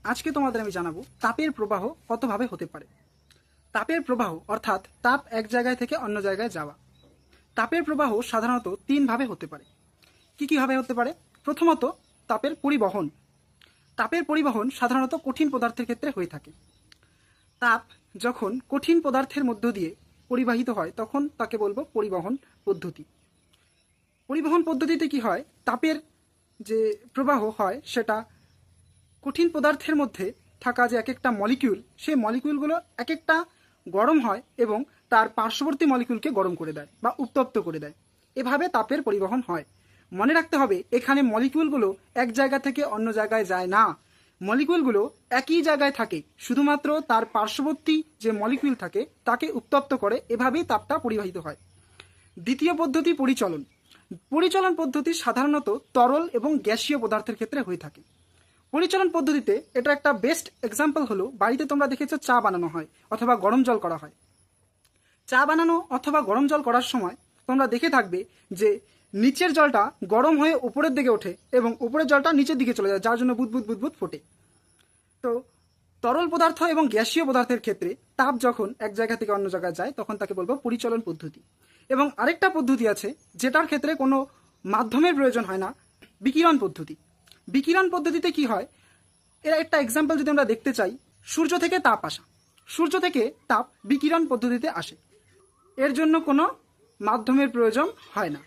আজকে তোমাদের আমি জানাবো তাপের প্রবাহ কতভাবে হতে পারে। তাপের প্রবাহ অর্থাৎ তাপ এক জায়গায় থেকে অন্য জায়গায় যাওয়া। তাপের প্রবাহ সাধারণত তিনভাবে হতে পারে। কি ভাবে হতে পারে? প্রথমত, তাপের পরিবহন। তাপের পরিবহন সাধারণত কঠিন পদার্থের ক্ষেত্রে হয়ে থাকে। তাপ যখন কঠিন পদার্থের মধ্য দিয়ে পরিবাহিত হয় তখন তাকে বলবো পরিবহন পদ্ধতি। পরিবহন পদ্ধতিতে কি হয়, তাপের যে প্রবাহ হয় সেটা কঠিন পদার্থের মধ্যে থাকা যে এক একটা মলিকিউল, সেই মলিকিউলগুলো এক একটা গরম হয় এবং তার পার্শ্ববর্তী মলিকিউলকে গরম করে দেয় বা উত্তপ্ত করে দেয়। এভাবে তাপের পরিবহন হয়। মনে রাখতে হবে, এখানে মলিকিউলগুলো এক জায়গা থেকে অন্য জায়গায় যায় না, মলিকিউলগুলো একই জায়গায় থাকে, শুধুমাত্র তার পার্শ্ববর্তী যে মলিকিউল থাকে তাকে উত্তপ্ত করে, এভাবেই তাপটা পরিবাহিত হয়। দ্বিতীয় পদ্ধতি পরিচলন। পরিচলন পদ্ধতি সাধারণত তরল এবং গ্যাসীয় পদার্থের ক্ষেত্রে হয়ে থাকে। পরিচলন পদ্ধতিতে এটা একটা বেস্ট এক্সাম্পল হলো, বাড়িতে তোমরা দেখেছো চা বানানো হয় অথবা গরম জল করা হয়। চা বানানো অথবা গরম জল করার সময় তোমরা দেখে থাকবে যে নিচের জলটা গরম হয়ে উপরের দিকে ওঠে এবং উপরের জলটা নিচের দিকে চলে যায়, যার জন্য বুদবুদ বুদবুদ ফোটে। তো তরল পদার্থ এবং গ্যাসীয় পদার্থের ক্ষেত্রে তাপ যখন এক জায়গা থেকে অন্য জায়গায় যায় তখন তাকে বলবো পরিচলন পদ্ধতি। এবং আরেকটা পদ্ধতি আছে যেটার ক্ষেত্রে কোনো মাধ্যমের প্রয়োজন হয় না, বিকিরণ পদ্ধতি। বিকিরণ পদ্ধতিতে কি হয়, এর একটা এক্সাম্পল যদি আমরা দেখতে চাই, সূর্য থেকে তাপ আসা। সূর্য থেকে তাপ বিকিরণ পদ্ধতিতে আসে, এর জন্য কোনো মাধ্যমের প্রয়োজন হয় না।